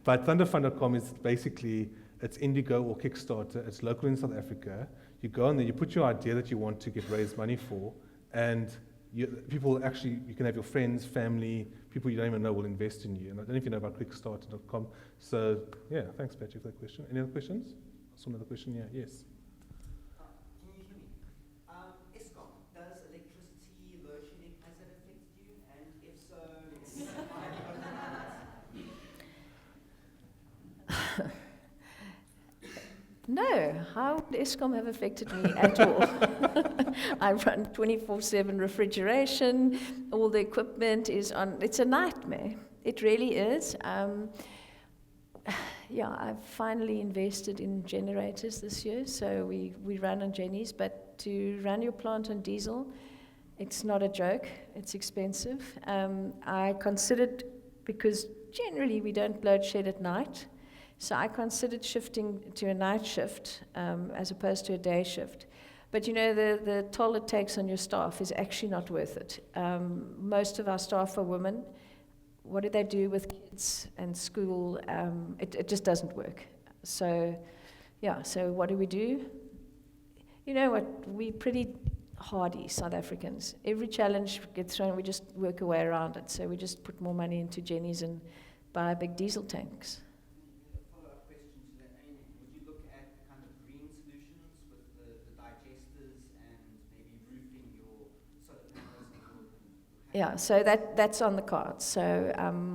But thunderfund.com is basically, it's Indigo or Kickstarter. It's local in South Africa. You go on there, you put your idea that you want to get raised money for, and people actually, you can have your friends, family, people you don't even know will invest in you. And I don't know if you know about Kickstarter.com. So yeah, thanks Patrick for that question. Any other questions? I saw another question. Yeah, yes. Can you hear me? Eskom, does electricity load shedding, has that affected you? And if so, why have you got that? No, how would Eskom have affected me at all? I run 24/7 refrigeration, all the equipment is on, it's a nightmare. It really is. I've finally invested in generators this year, so we run on Jennies, but to run your plant on diesel, it's not a joke, it's expensive. I considered, because generally we don't load shed at night, so I considered shifting to a night shift as opposed to a day shift. But the toll it takes on your staff is actually not worth it. Most of our staff are women. What do they do with kids and school? It just doesn't work. So what do? You know what, we're pretty hardy South Africans. Every challenge gets thrown, we just work our way around it. So we just put more money into Jennies and buy big diesel tanks. Yeah, so that's on the cards. So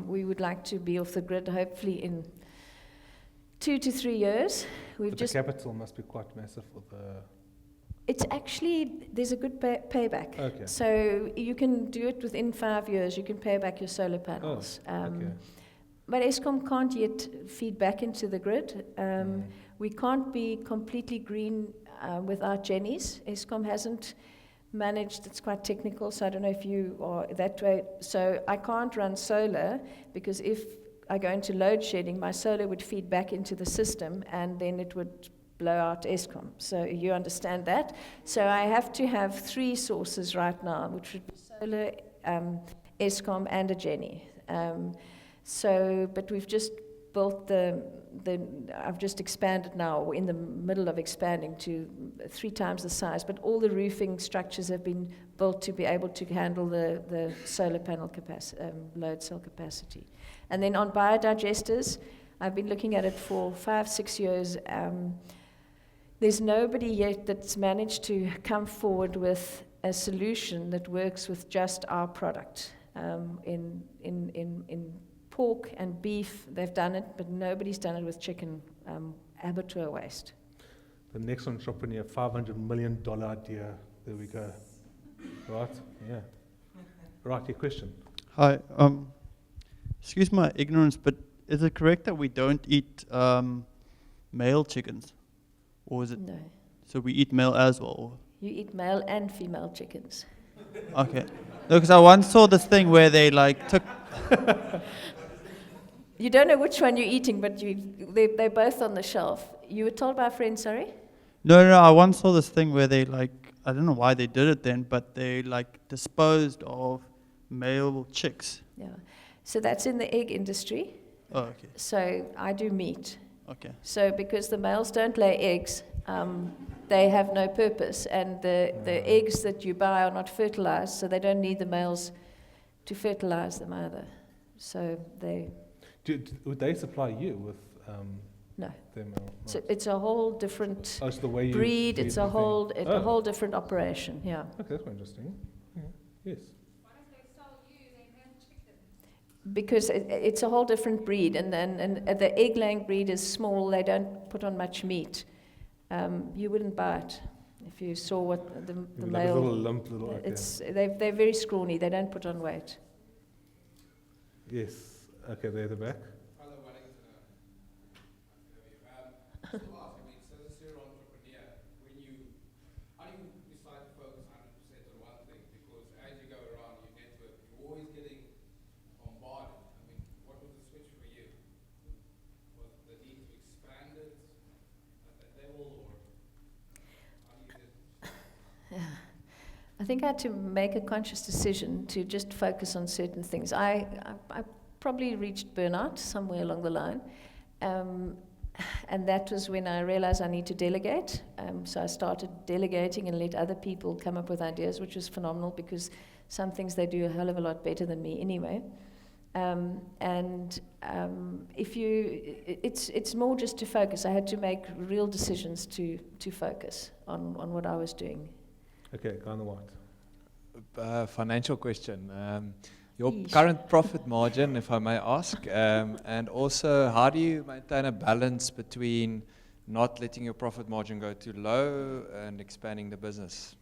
we would like to be off the grid hopefully in 2 to 3 years. The capital must be quite massive for the... It's actually, there's a good payback. Okay. So you can do it within 5 years. You can pay back your solar panels. Okay. But Eskom can't yet feed back into the grid. We can't be completely green without Jennies. Eskom hasn't managed, it's quite technical, so I don't know if you are that way. So I can't run solar because if I go into load shedding, my solar would feed back into the system and then it would blow out Eskom. So you understand that. So I have to have 3 sources right now, which would be solar, Eskom, and a Jenny. But we've just built I've just expanded now, we're in the middle of expanding to 3 times the size, but all the roofing structures have been built to be able to handle the solar panel load cell capacity. And then on biodigesters, I've been looking at it for 5-6 years. There's nobody yet that's managed to come forward with a solution that works with just our product. In pork and beef, they've done it, but nobody's done it with chicken abattoir waste. The next entrepreneur, $500 million idea. There we go. Right? Yeah. Right, your question. Hi. Excuse my ignorance, but is it correct that we don't eat male chickens? Or is it? No. So we eat male as well? You eat male and female chickens. Okay. No, because I once saw this thing where they like took... You don't know which one you're eating, but they're both on the shelf. You were told by a friend, sorry? No, I once saw this thing where they like, I don't know why they did it then, but they like disposed of male chicks. Yeah. So that's in the egg industry. Oh, okay. So I do meat. Okay. So because the males don't lay eggs, they have no purpose, and the eggs that you buy are not fertilized, so they don't need the males to fertilize them either. So they... Would they supply you with No. their male? So it's a whole different Oh, it's the way you breed, feed it's the a thing. whole, Oh. a whole different operation, yeah. Okay, that's quite interesting. Yeah. Yes. Because it's a whole different breed, and the egg-laying breed is small, they don't put on much meat. You wouldn't buy it if you saw what the Like male... a little lump, little... They're very scrawny, they don't put on weight. Yes. Okay, there at the back. Hello, Wellington. Nice to have you. So as a serial entrepreneur, how do you decide to focus 100% on one thing? Because as you go around your network, you're always getting bombarded. I mean, what was the switch for you? Was it the need to expand it at that level, or how do you do it? I think I had to make a conscious decision to just focus on certain things. I probably reached burnout somewhere along the line. And that was when I realized I need to delegate. So I started delegating and let other people come up with ideas, which was phenomenal because some things they do a hell of a lot better than me anyway. It's more just to focus. I had to make real decisions to focus on what I was doing. Okay, go on the white. Financial question. Your Yeesh. current profit margin, if I may ask, and also how do you maintain a balance between not letting your profit margin go too low and expanding the business?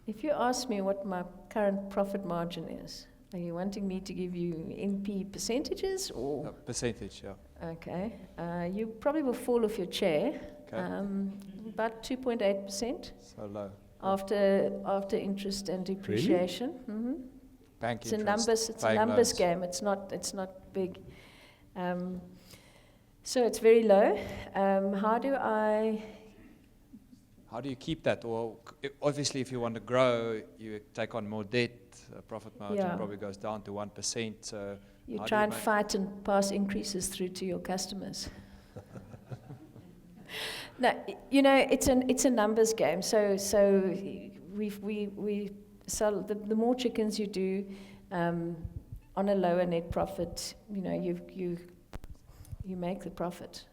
If you ask me what my current profit margin is, are you wanting me to give you NP percentages or? Percentage, yeah. Okay. You probably will fall off your chair. Okay. About 2.8%. So low. After interest and depreciation. Mm-hmm. Bank It's a interest, numbers paying loans. game. It's not big. So it's very low. How do you keep that? Well, obviously, if you want to grow, you take on more debt. Profit margin Yeah. probably goes down to 1%. So you how do try and make- fight and pass increases through to your customers? No, it's a numbers game. So we sell the more chickens you do on a lower net profit. You make the profit,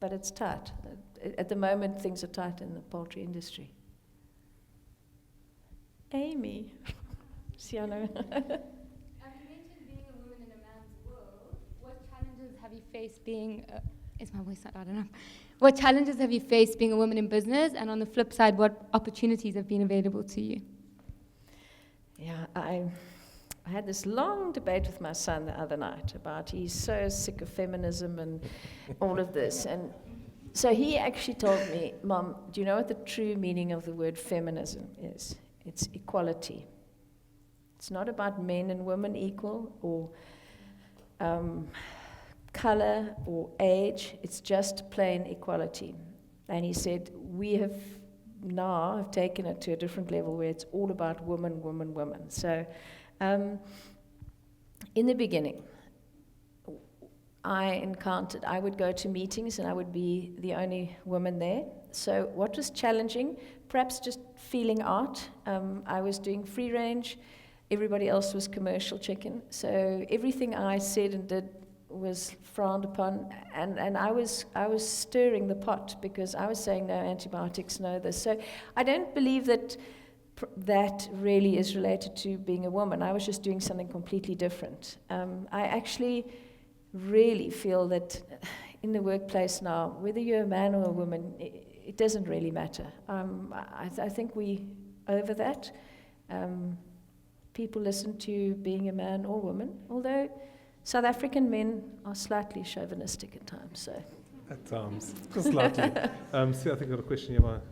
but it's tight. At the moment, things are tight in the poultry industry. Amy, Siano. You mentioned being a woman in a man's world. What challenges have you faced being? Is my voice not loud enough? What challenges have you faced being a woman in business? And on the flip side, what opportunities have been available to you? Yeah, I had this long debate with my son the other night about he's so sick of feminism and all of this. And so he actually told me, Mom, do you know what the true meaning of the word feminism is? It's equality. It's not about men and women equal or color or age. It's just plain equality. And he said, we have now taken it to a different level where it's all about woman, woman, woman. So in the beginning, I would go to meetings and I would be the only woman there. So what was challenging, perhaps just feeling out. I was doing free range. Everybody else was commercial chicken. So everything I said and did was frowned upon, and I was stirring the pot because I was saying no antibiotics, no this. So I don't believe that that really is related to being a woman. I was just doing something completely different. I actually really feel that in the workplace now, whether you're a man or a woman, it doesn't really matter. I think we over that. People listen to being a man or woman, although South African men are slightly chauvinistic at times. So. At times, slightly. See, I think I've got a question here.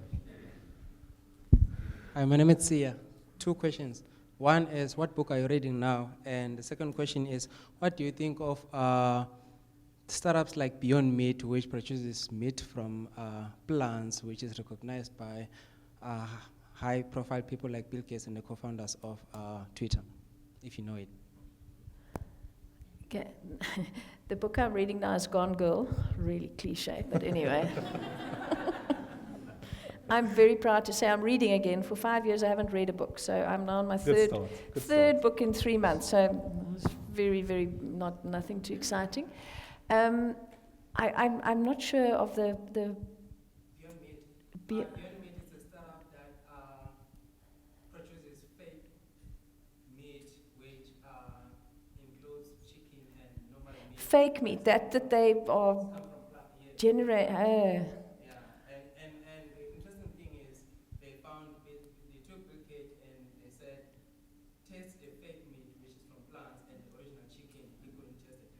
Hi, my name is Sia. 2 questions. One is, what book are you reading now? And the second question is, what do you think of startups like Beyond Meat, which produces meat from plants, which is recognized by high-profile people like Bill Gates and the co-founders of Twitter, if you know it? Okay. The book I'm reading now is Gone Girl. Really cliche, but anyway. I'm very proud to say I'm reading again. For 5 years I haven't read a book, so I'm now on my third book in 3 months. So it's very nothing too exciting. I'm not sure of the Beyond Meat is a startup that produces fake meat, which includes chicken and normal meat. Fake meat that they are generate.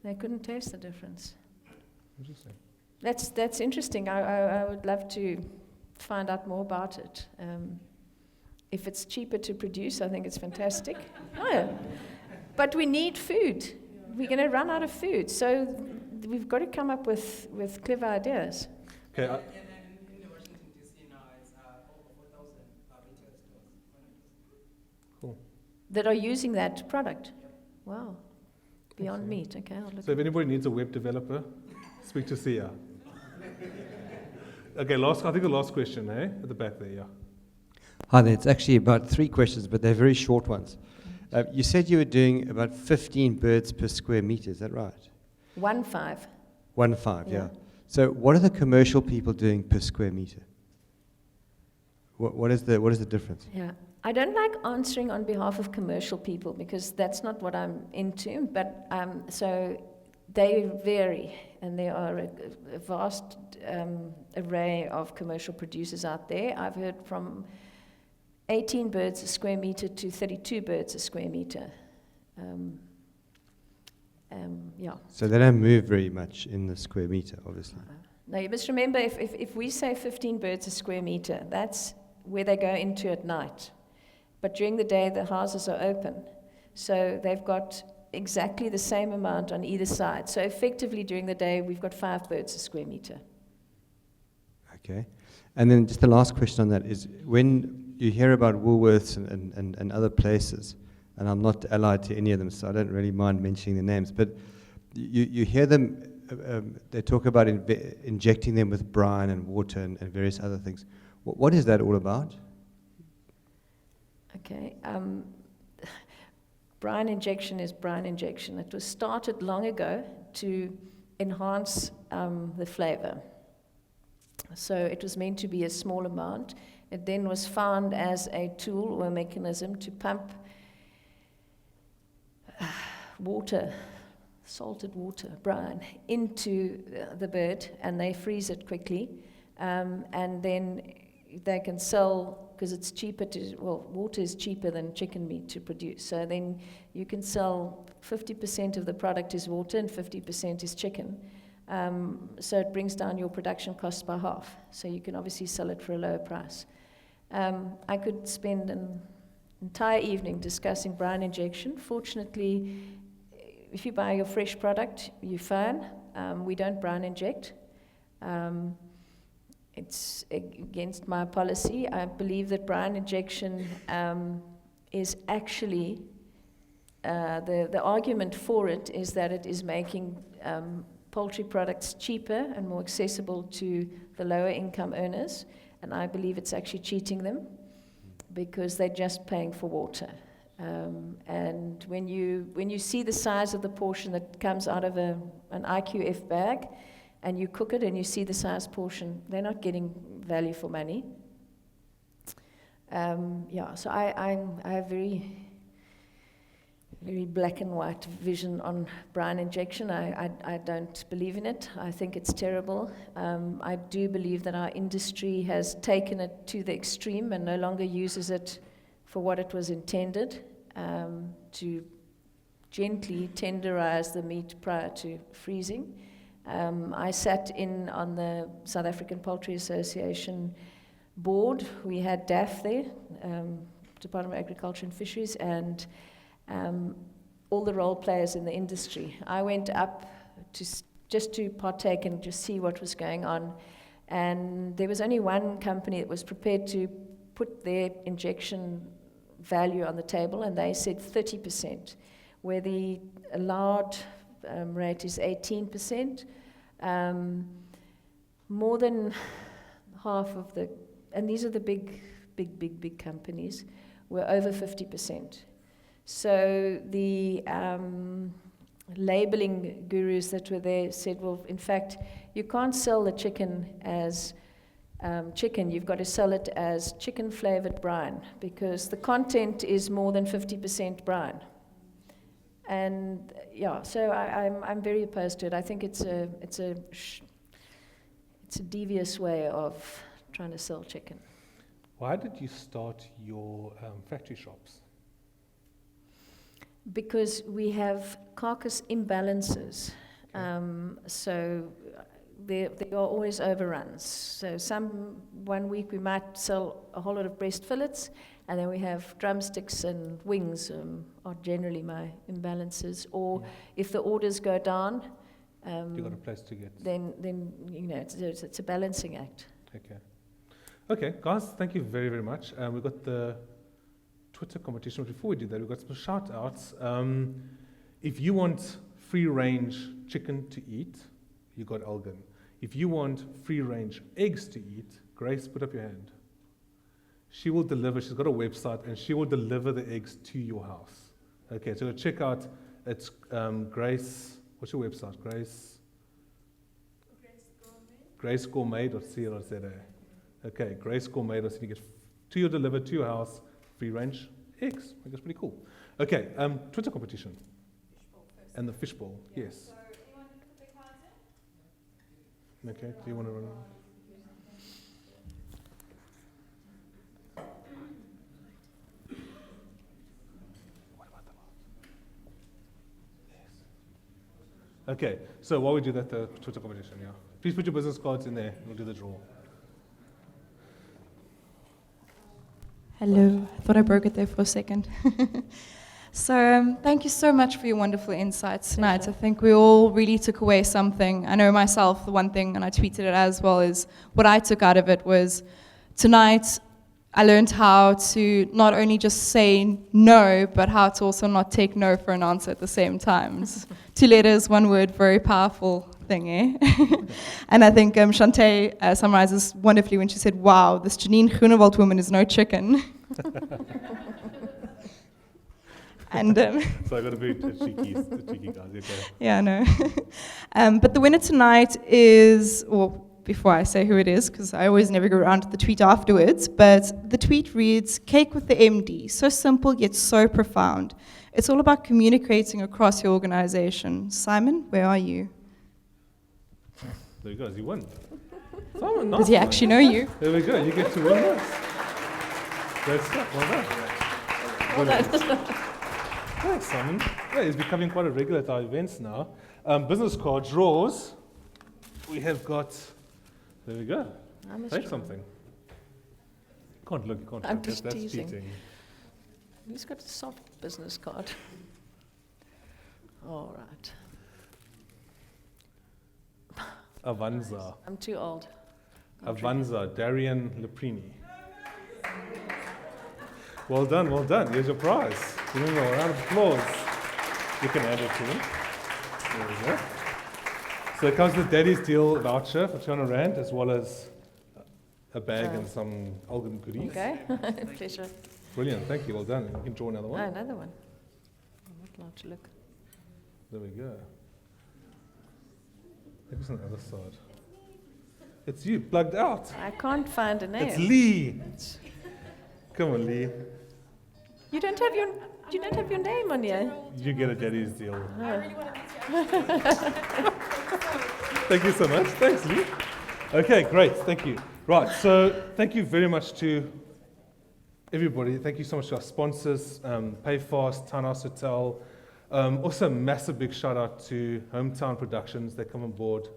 They couldn't taste the difference. Interesting. That's interesting. I would love to find out more about it. If it's cheaper to produce, I think it's fantastic. But we need food. We're going to run out of food, so we've got to come up with clever ideas. Okay. And in the Washington DC now, it's over 4,000 retail stores. Cool. That are using that product. Wow. Beyond Meat, okay. I'll look So if anybody needs a web developer, speak to Sia. Okay, I think the last question, at the back there, yeah. Hi there. It's actually about 3 questions, but they're very short ones. You said you were doing about 15 birds per square meter. Is that right? 1.5. 1.5, yeah. So what are the commercial people doing per square meter? What is the difference? Yeah. I don't like answering on behalf of commercial people because that's not what I'm into, but so they vary, and there are a vast array of commercial producers out there. I've heard from 18 birds a square meter to 32 birds a square meter. Yeah. So they don't move very much in the square meter, obviously. Now you must remember, if we say 15 birds a square meter, that's where they go into at night. But during the day, the houses are open. So they've got exactly the same amount on either side. So effectively, during the day, we've got 5 birds a square meter. Okay. And then just the last question on that is, when you hear about WoolWorths and other places, and I'm not allied to any of them, so I don't really mind mentioning the names, but you hear them, they talk about injecting them with brine and water and various other things. What is that all about? Okay. Brine injection is brine injection. It was started long ago to enhance the flavor. So it was meant to be a small amount. It then was found as a tool or a mechanism to pump water, salted water, brine, into the bird, and they freeze it quickly. And then they can sell, because it's cheaper water is cheaper than chicken meat to produce. So then you can sell 50% of the product is water and 50% is chicken. So it brings down your production costs by half. So you can obviously sell it for a lower price. I could spend an entire evening discussing brine injection. Fortunately, if you buy your fresh product, you're fine. We don't brine inject. It's against my policy. I believe that brine injection is actually, the argument for it is that it is making poultry products cheaper and more accessible to the lower income earners, and I believe it's actually cheating them because they're just paying for water. And when you see the size of the portion that comes out of an IQF bag, and you cook it and you see the size portion, they're not getting value for money. So I have very black and white vision on brine injection. I don't believe in it. I think it's terrible. I do believe that our industry has taken it to the extreme and no longer uses it for what it was intended, to gently tenderize the meat prior to freezing. I sat in on the South African Poultry Association board. We had DAF there, Department of Agriculture and Fisheries, and all the role players in the industry. I went up just to partake and just see what was going on, and there was only one company that was prepared to put their injection value on the table, and they said 30%, where the allowed rate is 18%. More than half of the, and these are the big companies, were over 50%. So the labeling gurus that were there said, well, in fact, you can't sell the chicken as chicken, you've got to sell it as chicken-flavored brine, because the content is more than 50% brine. And yeah, so I'm very opposed to it. I think it's a devious way of trying to sell chicken. Why did you start your factory shops? Because we have carcass imbalances. So there are always overruns. So one week we might sell a whole lot of breast fillets, and then we have drumsticks and wings are generally my imbalances. Or if the orders go down, you've got a place to get. Then it's a balancing act. Okay, guys, thank you very, very much. We've got the Twitter competition. Before we do that, we've got some shout-outs. If you want free-range chicken to eat, you got Elgin. If you want free-range eggs to eat, Grace, put up your hand. She will deliver. She's got a website, and she will deliver the eggs to your house. Okay, so check out. It's Grace. What's your website? GraceGourmet.co.za. Okay, GraceGourmet.co.za. You get delivered to your house, free-range eggs. I think that's pretty cool. Okay, Twitter competition. And the fishbowl, yes. So anyone put their cards in? Okay, do you want to run? Okay, so while we do that, the Twitter competition, yeah. Please put your business cards in there. We'll do the draw. Hello, I thought I broke it there for a second. So thank you so much for your wonderful insights tonight. I think we all really took away something. I know myself, the one thing, and I tweeted it as well, is what I took out of it was tonight I learned how to not only just say no, but how to also not take no for an answer at the same time. 2 letters, 1 word, very powerful thing, eh? And I think Shantae summarizes wonderfully when she said, wow, this Jeanne Groenewald woman is no chicken. And so I got to be cheeky guys, okay? Yeah, no. But the winner tonight is, well, before I say who it is, because I always never go around to the tweet afterwards, but the tweet reads, Cake with the MD, so simple yet so profound. It's all about communicating across your organization. Simon, where are you? There you go, you won. Simon, nice. Does he actually know you? There we go, you get to win this. Great stuff, well done. Thanks, Simon. Yeah, he's becoming quite a regular at our events now. Business card draws. We have got, there we go. Take something. You can't look, you can't I'm look. just That's teasing. cheating. He's got a soft business card. All right. Avanza. I'm too old. Avanza, Darian Leprini. Well done, well done. Here's your prize. Give him a round of applause. You can add it to him. There we go. So it comes with Daddy's Deal voucher for 200 Rand, as well as a bag and some Elgin goodies. Okay, pleasure. Brilliant, thank you, well done. You can draw another one. Oh, another one. I'm not allowed to look. There we go. Maybe it's on the other side. It's you, plugged out. I can't find a name. It's Lee. Come on, Lee. You don't have your name on here. You get a daddy's deal. Oh. Thank you so much. Thanks, Lee. Okay, great. Thank you. Right, so thank you very much to everybody. Thank you so much to our sponsors, Payfast, Townhouse Hotel. Also, massive big shout out to Hometown Productions. They come on board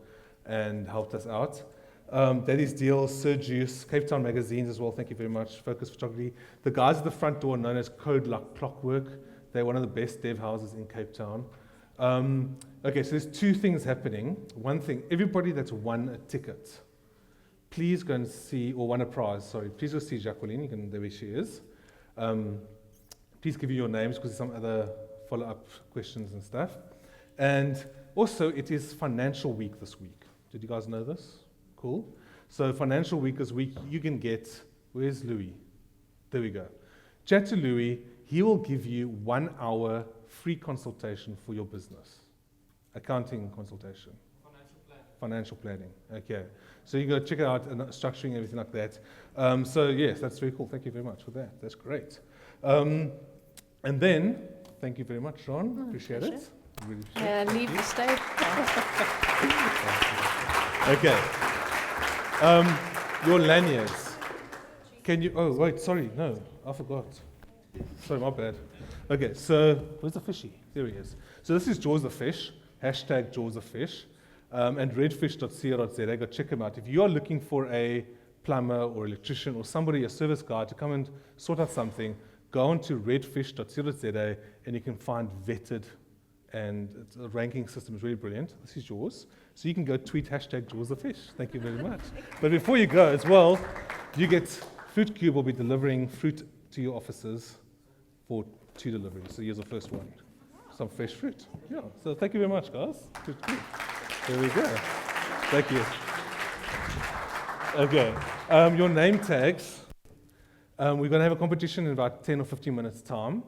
and helped us out. Daddy's Deals, Sir Juice, Cape Town Magazines as well. Thank you very much. Focus Photography. The guys at the front door, known as Code Like Clockwork. They're one of the best dev houses in Cape Town. Okay, so there's two things happening. One thing, everybody that's won a ticket, please go and see, or won a prize, sorry, please go see Jacqueline, you can, there she is. Please give you your names because there's some other follow-up questions and stuff. And also, it is Financial Week this week. Did you guys know this? Cool. So Financial Week this week, you can get, where's Louis? There we go. Chat to Louis, he will give you 1 hour free consultation for your business. Accounting consultation. Financial planning, okay. So you go check it out and structuring, everything like that. So yes, that's very cool. Thank you very much for that. That's great. And then, thank you very much, Jeanne. Appreciate it. Really appreciate it. Leave the stage. Okay. Your lanyards. Can you, oh wait, sorry, no, I forgot. Sorry, my bad. Okay, so where's the fishy? There he is. So this is Jaws the Fish, hashtag Jaws the Fish. And redfish.co.za, go check them out. If you are looking for a plumber or electrician or somebody, a service guy to come and sort out something, go on to redfish.co.za and you can find vetted, and the ranking system is really brilliant. This is yours. So you can go tweet hashtag Jaws the Fish. Thank you very much. But before you go as well, you get Fruit Cube will be delivering fruit to your offices for 2 deliveries. So here's the first one. Some fresh fruit. Yeah. So thank you very much, guys. Fruit Cube. There we go. Thank you. Okay. Your name tags. We're going to have a competition in about 10 or 15 minutes' time.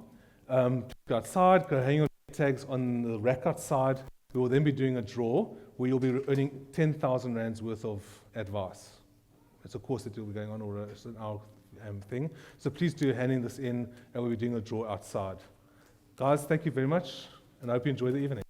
Go outside, go hang your name tags on the rack outside. We will then be doing a draw where you'll be earning 10,000 rands worth of advice. It's a course that you'll be going on, or it's an hour thing. So please do handing this in, and we'll be doing a draw outside. Guys, thank you very much, and I hope you enjoy the evening.